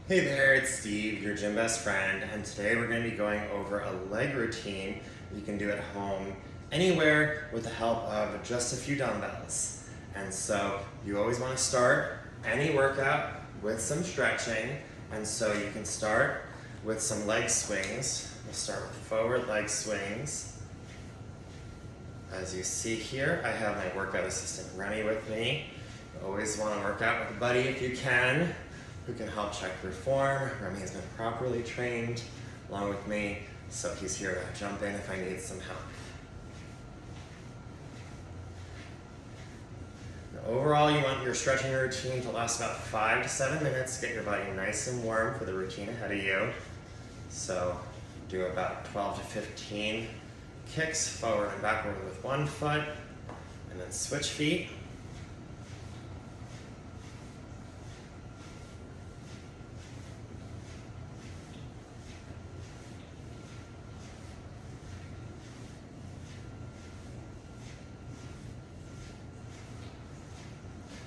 Hey there, it's Steve, your gym best friend, and today we're going to be going over a leg routine you can do at home anywhere with the help of just a few dumbbells. And so you always want to start any workout with some stretching, and so you can start with some leg swings. We'll start with forward leg swings. As you see here, I have my workout assistant Remy with me. You always want to work out with a buddy if you can, who can help check your form. Remy has been properly trained along with me, so he's here to jump in if I need some help. Now, overall, you want your stretching routine to last about 5 to 7 minutes. Get your body nice and warm for the routine ahead of you. So do about 12 to 15 kicks forward and backward with one foot, and then switch feet.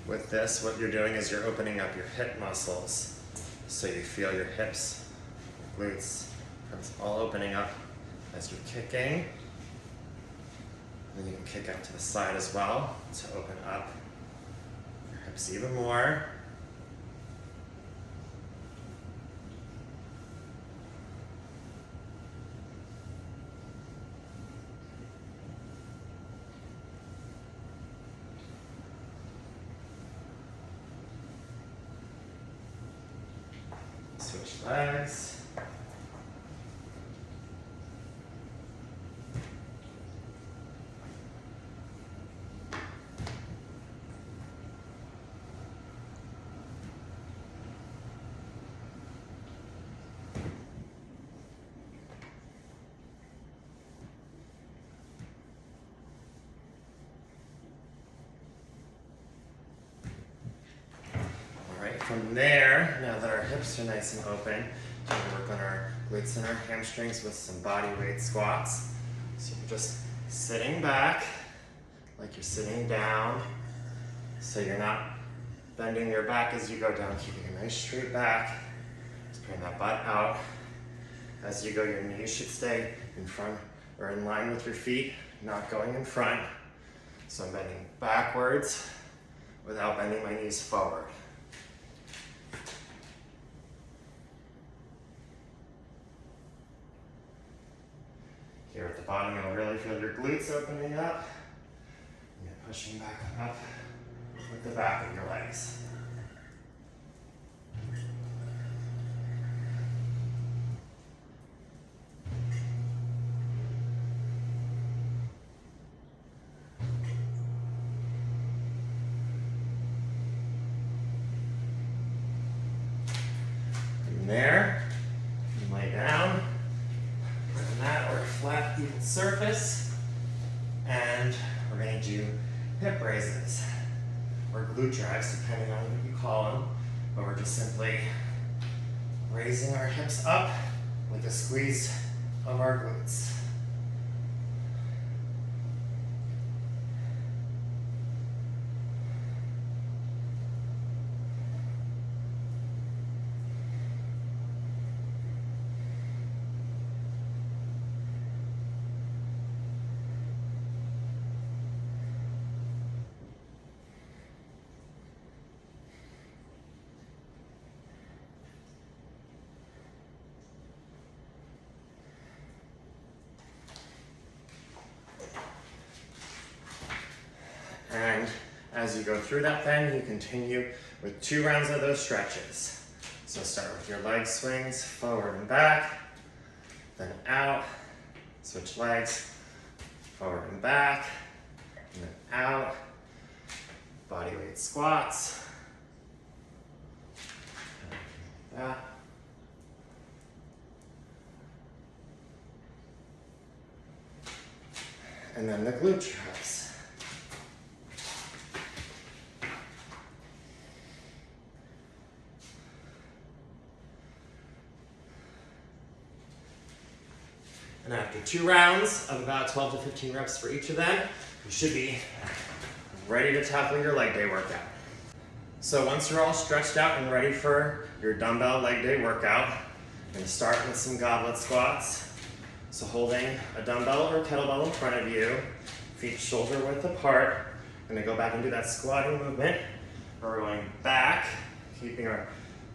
With this, what you're doing is you're opening up your hip muscles. So you feel your hips, your glutes, all opening up as you're kicking. And then you can kick out to the side as well to open up your hips even more. Switch legs. From there, now that our hips are nice and open, we're going to work on our glutes and our hamstrings with some bodyweight squats. So you're just sitting back like you're sitting down. So you're not bending your back as you go down, keeping a nice straight back. Just bring that butt out. As you go, your knees should stay in front or in line with your feet, not going in front. So I'm bending backwards without bending my knees forward. Here at the bottom, you'll really feel your glutes opening up. And you're pushing back up with the back of your legs. From there, you can lay down. Flat, even surface, and we're going to do hip raises or glute drags, depending on what you call them, but we're just simply raising our hips up with a squeeze of our glutes. And as you go through that, then you continue with 2 rounds of those stretches. So start with your leg swings, forward and back, then out, switch legs, forward and back, and then out, bodyweight squats, like that. And then the glute drags. And after 2 rounds of about 12 to 15 reps for each of them, you should be ready to tackle your leg day workout. So once you're all stretched out and ready for your dumbbell leg day workout, I'm going to start with some goblet squats. So holding a dumbbell or kettlebell in front of you, feet shoulder width apart. I'm going to go back and do that squatting movement. We're going back, keeping our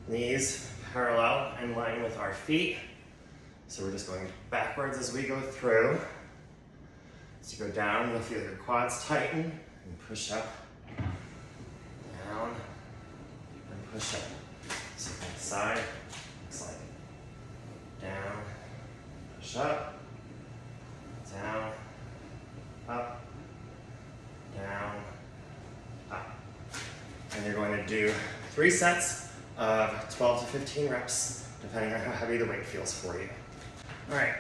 knees parallel in line with our feet. So we're just going backwards as we go through. As you go down, you'll feel your quads tighten and push up, down, and push up. So side, slide, down, push up, down, up, down, up. And you're going to do 3 sets of 12 to 15 reps, depending on how heavy the weight feels for you. All right,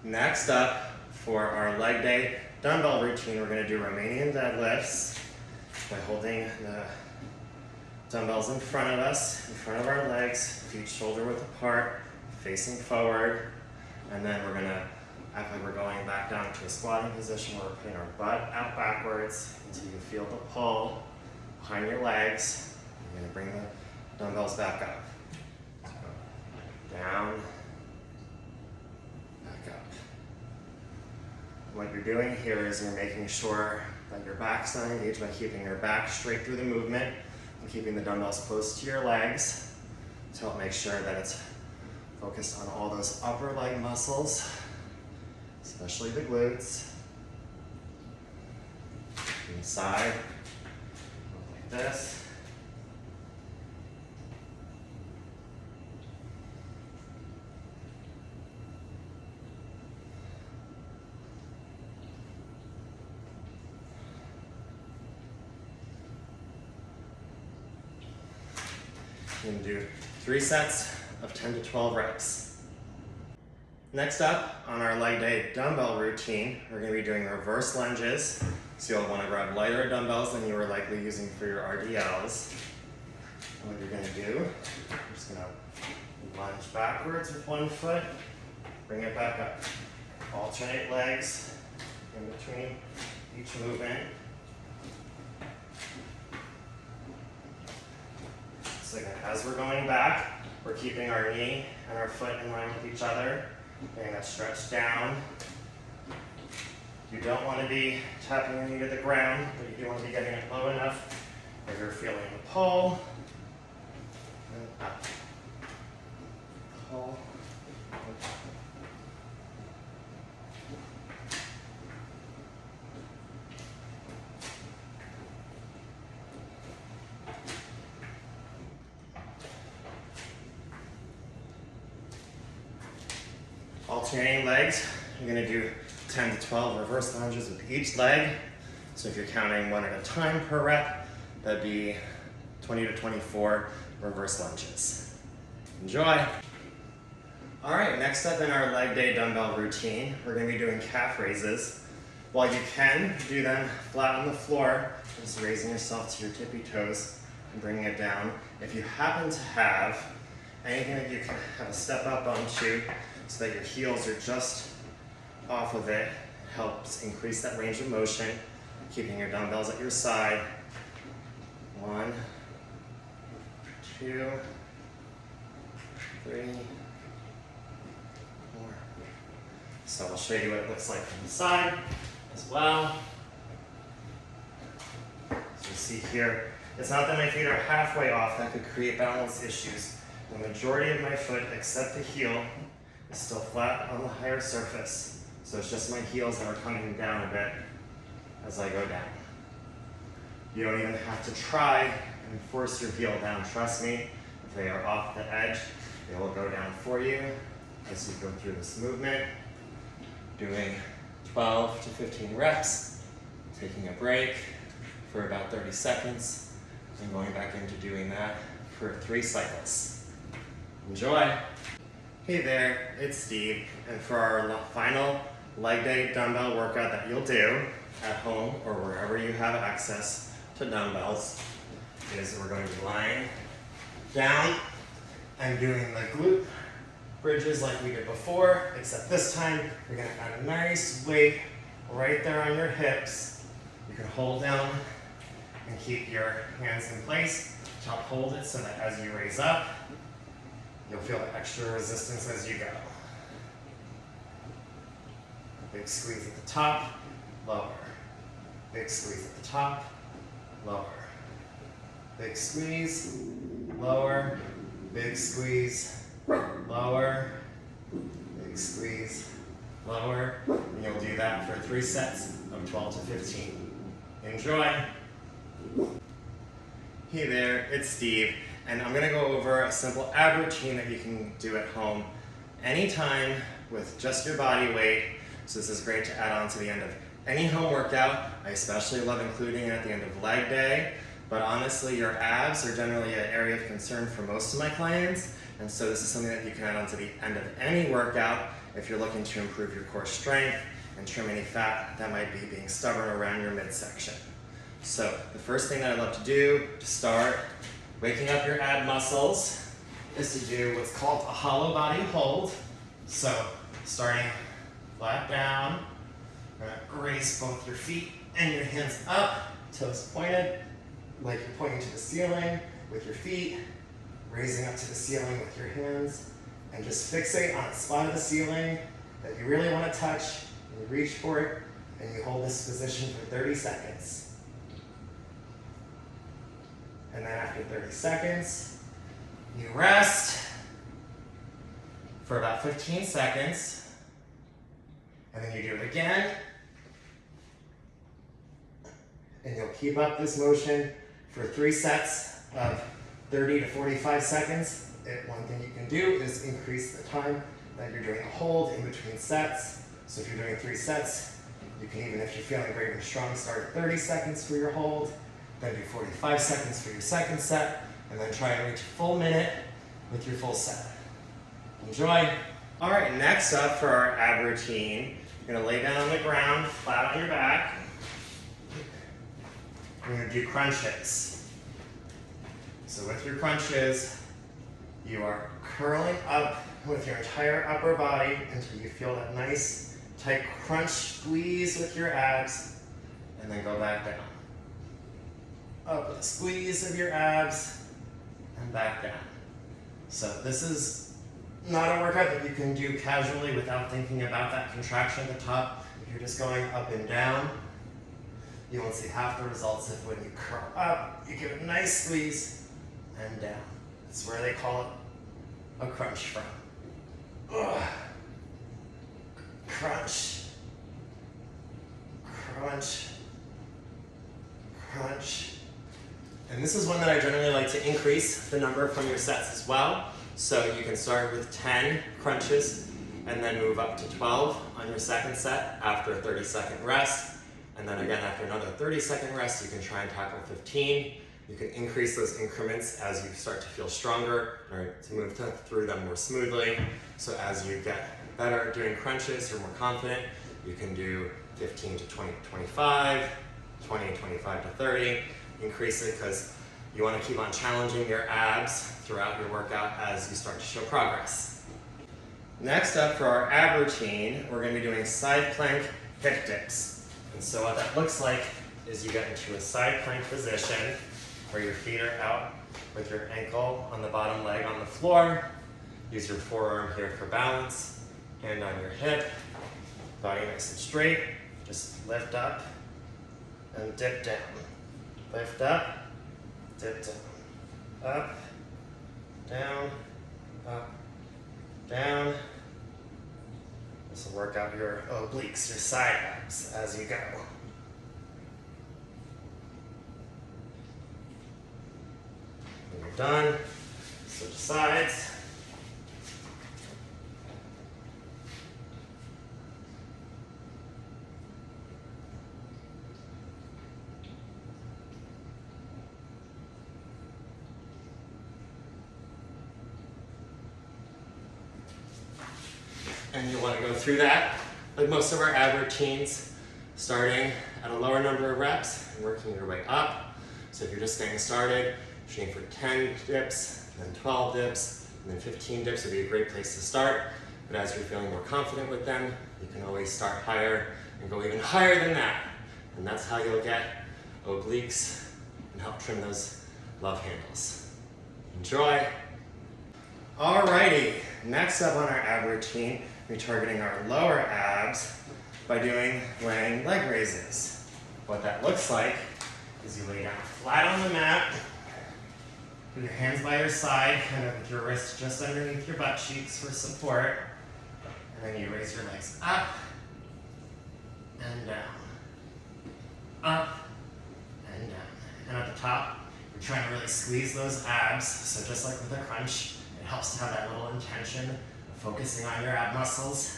next up for our leg day dumbbell routine, we're going to do Romanian deadlifts by holding the dumbbells in front of us, in front of our legs, feet shoulder width apart, facing forward, and then we're going to act like we're going back down to a squatting position where we're putting our butt out backwards until you feel the pull behind your legs. You're going to bring the dumbbells back up. So down, back up. What you're doing here is you're making sure that your back's not engaged by keeping your back straight through the movement and keeping the dumbbells close to your legs to help make sure that it's focused on all those upper leg muscles, especially the glutes. Inside, like this. You're going to do 3 sets of 10 to 12 reps. Next up on our leg day dumbbell routine, we're going to be doing reverse lunges. So you'll want to grab lighter dumbbells than you were likely using for your RDLs. And what you're going to do, you're just going to lunge backwards with one foot, bring it back up. Alternate legs in between each movement. So again, as we're going back, we're keeping our knee and our foot in line with each other, getting that stretch down. You don't want to be tapping your knee to the ground, but you do want to be getting it low enough where you're feeling the pull, and up, pull, and up. Alternating legs, you're going to do 10 to 12 reverse lunges with each leg. So if you're counting 1 at a time per rep, that'd be 20 to 24 reverse lunges. Enjoy! All right, next up in our leg day dumbbell routine, we're going to be doing calf raises. While you can do them flat on the floor, just raising yourself to your tippy toes and bringing it down. If you happen to have anything that you can have a step up onto so that your heels are just off of it, helps increase that range of motion, keeping your dumbbells at your side. 1, 2, 3, 4. So I'll show you what it looks like from the side as well. So you see here, it's not that my feet are halfway off, that could create balance issues. The majority of my foot, except the heel, is still flat on the higher surface. So it's just my heels that are coming down a bit as I go down. You don't even have to try and force your heel down. Trust me, if they are off the edge, they will go down for you as you go through this movement. Doing 12 to 15 reps, taking a break for about 30 seconds, and going back into doing that for 3 cycles. Enjoy! Hey there, it's Steve, and for our final leg day dumbbell workout that you'll do at home or wherever you have access to dumbbells, is we're going to be lying down and doing the glute bridges like we did before, except this time you're going to add a nice weight right there on your hips. You can hold down and keep your hands in place, top hold it so that as you raise up, you'll feel the extra resistance as you go. Big squeeze at the top, lower. Big squeeze at the top, lower. Big squeeze, lower. Big squeeze, lower. Big squeeze, lower. And you'll do that for 3 sets of 12 to 15. Enjoy. Hey there, it's Steve, and I'm gonna go over a simple ab routine that you can do at home anytime with just your body weight. So this is great to add on to the end of any home workout. I especially love including it at the end of leg day, but honestly, your abs are generally an area of concern for most of my clients, and so this is something that you can add on to the end of any workout if you're looking to improve your core strength and trim any fat that might be being stubborn around your midsection. So the first thing that I love to do to start waking up your ab muscles is to do what's called a hollow body hold. So starting flat down, you're gonna raise both your feet and your hands up, toes pointed, like you're pointing to the ceiling with your feet, raising up to the ceiling with your hands, and just fixate on a spot of the ceiling that you really want to touch, and you reach for it, and you hold this position for 30 seconds. And then after 30 seconds, you rest for about 15 seconds, and then you do it again, and you'll keep up this motion for 3 sets of 30 to 45 seconds. One thing you can do is increase the time that you're doing a hold in between sets. So if you're doing 3 sets, you can, even if you're feeling great and strong, start at 30 seconds for your hold, then do 45 seconds for your second set, and then try and reach a full minute with your full set. Enjoy. All right, next up for our ab routine, you're gonna lay down on the ground, flat on your back. You're gonna do crunches. So with your crunches, you are curling up with your entire upper body until you feel that nice, tight crunch squeeze with your abs, and then go back down. Up with a squeeze of your abs, and back down. So this is not a workout that you can do casually without thinking about that contraction at the top. If you're just going up and down, you won't see half the results if when you curl up, you give it a nice squeeze and down. It's where they call it a crunch from. Ugh. Crunch, crunch, crunch. And this is one that I generally like to increase the number from your sets as well. So you can start with 10 crunches and then move up to 12 on your second set after a 30-second rest. And then again, after another 30-second rest, you can try and tackle 15. You can increase those increments as you start to feel stronger or to move through them more smoothly. So as you get better at doing crunches, you're more confident, you can do 15 to 20 to 25, 20 to 25 to 30. Increase it because you want to keep on challenging your abs throughout your workout as you start to show progress. Next up for our ab routine, we're going to be doing side plank hip dips. And so what that looks like is you get into a side plank position where your feet are out with your ankle on the bottom leg on the floor. Use your forearm here for balance, hand on your hip, body nice and straight. Just lift up and dip down. Lift up, dip down, up, down, up, down. This will work out your obliques, your side abs as you go. When you're done, switch sides. And you'll want to go through that, like most of our ab routines, starting at a lower number of reps and working your way up. So if you're just getting started, shooting for 10 dips, then 12 dips, and then 15 dips would be a great place to start. But as you're feeling more confident with them, you can always start higher and go even higher than that. And that's how you'll get obliques and help trim those love handles. Enjoy. Alrighty, next up on our ab routine, we're targeting our lower abs by doing laying leg raises. What that looks like is you lay down flat on the mat, put your hands by your side, kind of with your wrists just underneath your butt cheeks for support, and then you raise your legs up and down, up and down. And at the top, you're trying to really squeeze those abs, so just like with a crunch, it helps to have that little intention of focusing on your ab muscles,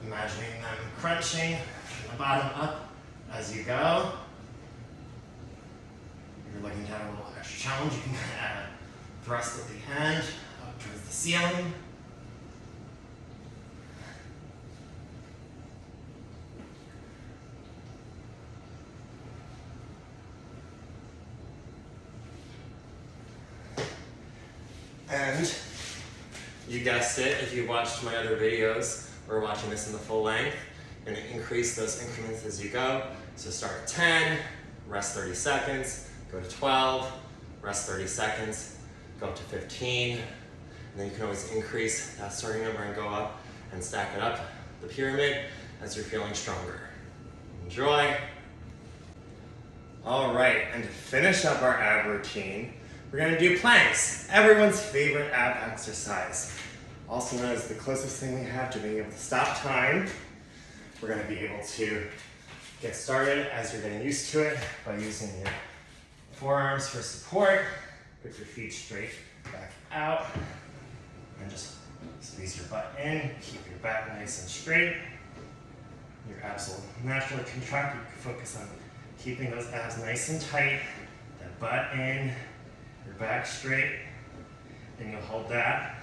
imagining them crunching from the bottom up as you go. If you're looking to have a little extra challenge, you can add a thrust at the end, up towards the ceiling. And you guessed it, if you watched my other videos or watching this in the full length, you're going to increase those increments as you go. So start at 10, rest 30 seconds, go to 12, rest 30 seconds, go up to 15, and then you can always increase that starting number and go up and stack it up the pyramid as you're feeling stronger. Enjoy. All right, and to finish up our ab routine, we're going to do planks, everyone's favorite ab exercise. Also known as the closest thing we have to being able to stop time. We're going to be able to get started as you're getting used to it by using your forearms for support. Put your feet straight back out and just squeeze your butt in. Keep your back nice and straight. Your abs will naturally contract. You can focus on keeping those abs nice and tight. That butt in. Your back straight, and you'll hold that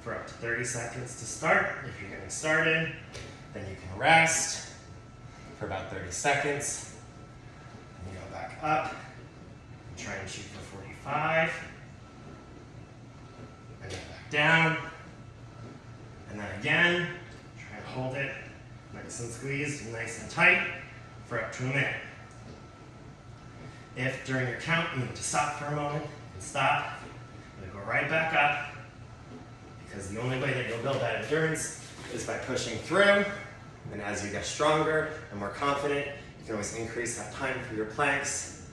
for up to 30 seconds to start. If you're getting started, then you can rest for about 30 seconds. And you go back up, try and shoot for 45, and then back down, and then again, try and hold it nice and squeezed, nice and tight for up to a minute. If during your count you need to stop for a moment, and stop, and go right back up, because the only way that you'll build that endurance is by pushing through. And as you get stronger and more confident, you can always increase that time for your planks,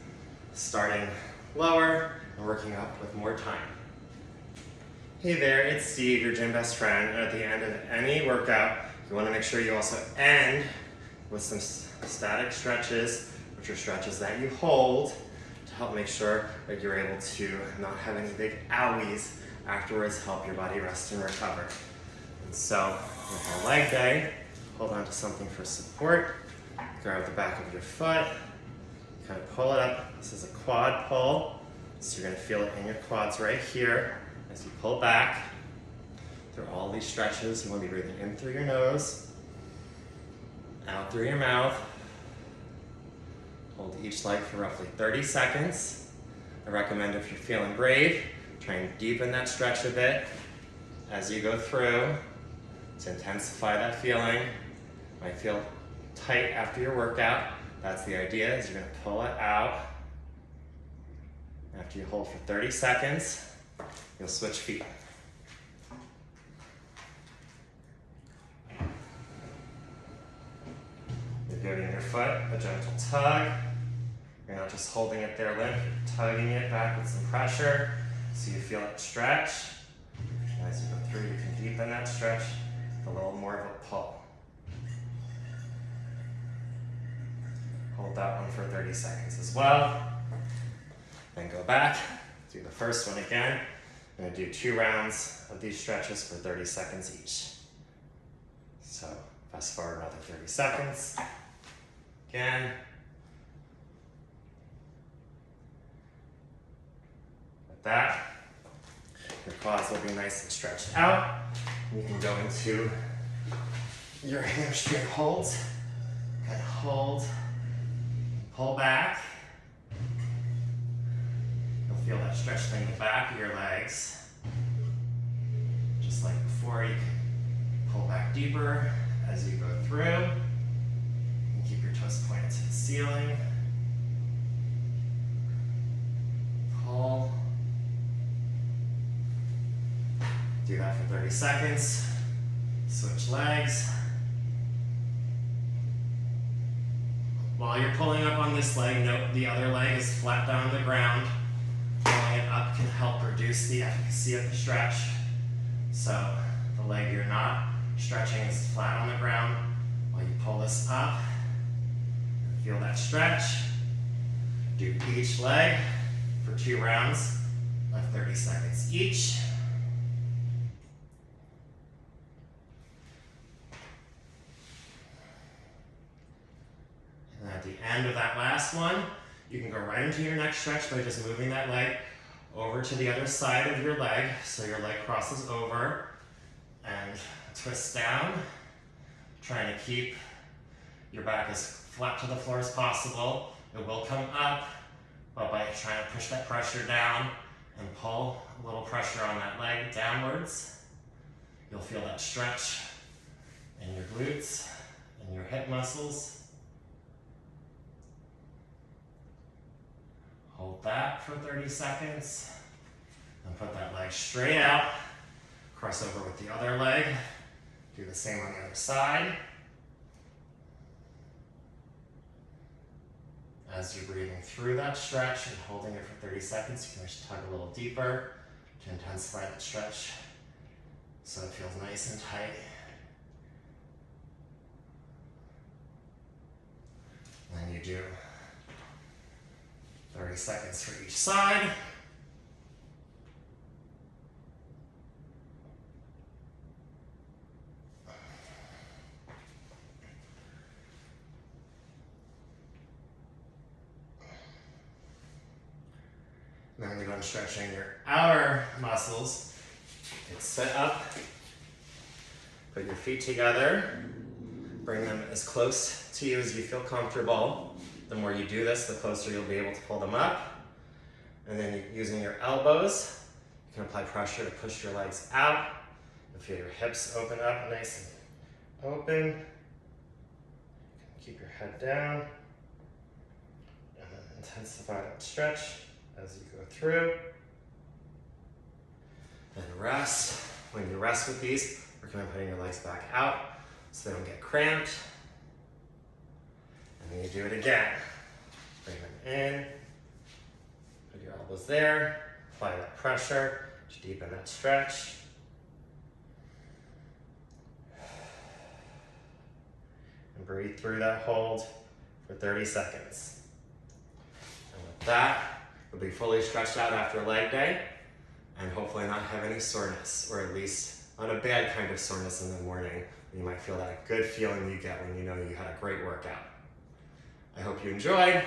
starting lower and working up with more time. Hey there, it's Steve, your gym best friend, and at the end of any workout, you want to make sure you also end with some static stretches, which are stretches that you hold to help make sure that you're able to not have any big owies afterwards, help your body rest and recover. And so with a leg day, hold on to something for support, grab the back of your foot, kind of pull it up. This is a quad pull, so you're going to feel it in your quads right here as you pull back through all these stretches. You want to be breathing in through your nose, out through your mouth. Hold each leg for roughly 30 seconds. I recommend, if you're feeling brave, try and deepen that stretch a bit as you go through to intensify that feeling. You might feel tight after your workout. That's the idea, is you're going to pull it out. After you hold for 30 seconds, you'll switch feet. You're giving your foot a gentle tug. You're not just holding it there limp, you're tugging it back with some pressure so you feel it stretch. And as you go through, you can deepen that stretch with a little more of a pull. Hold that one for 30 seconds as well. Then go back, do the first one again. I'm going to do 2 rounds of these stretches for 30 seconds each. So fast forward another 30 seconds. Again. With that, your quads will be nice and stretched out. You can go into your hamstring holds. And hold, pull back. You'll feel that stretch in the back of your legs. Just like before, you can pull back deeper as you go through. And keep your toes pointed to the ceiling. Do that for 30 seconds. Switch legs. While you're pulling up on this leg, note the other leg is flat down on the ground. Pulling it up can help reduce the efficacy of the stretch. So the leg you're not stretching is flat on the ground. While you pull this up, feel that stretch. Do each leg for 2 rounds of 30 seconds each. And at the end of that last one, you can go right into your next stretch by just moving that leg over to the other side of your leg, so your leg crosses over, and twist down, trying to keep your back as flat to the floor as possible. It will come up, but by trying to push that pressure down and pull a little pressure on that leg downwards, you'll feel that stretch in your glutes and your hip muscles. Hold that for 30 seconds, and put that leg straight out. Cross over with the other leg. Do the same on the other side. As you're breathing through that stretch and holding it for 30 seconds, you can just tug a little deeper to intensify that stretch so it feels nice and tight. And then you do 30 seconds for each side. Then when you're done stretching your outer muscles, you can sit up, put your feet together, bring them as close to you as you feel comfortable. The more you do this, the closer you'll be able to pull them up. And then using your elbows, you can apply pressure to push your legs out. You'll feel your hips open up nice and open. You can keep your head down. And then intensify that stretch as you go through. Then rest. When you rest with these, recommend putting your legs back out so they don't get cramped. And then you do it again. Bring them in, put your elbows there, apply that pressure to deepen that stretch. And breathe through that hold for 30 seconds. And with that, you'll be fully stretched out after a leg day and hopefully not have any soreness, or at least not a bad kind of soreness in the morning. You might feel that good feeling you get when you know you had a great workout. I hope you enjoyed.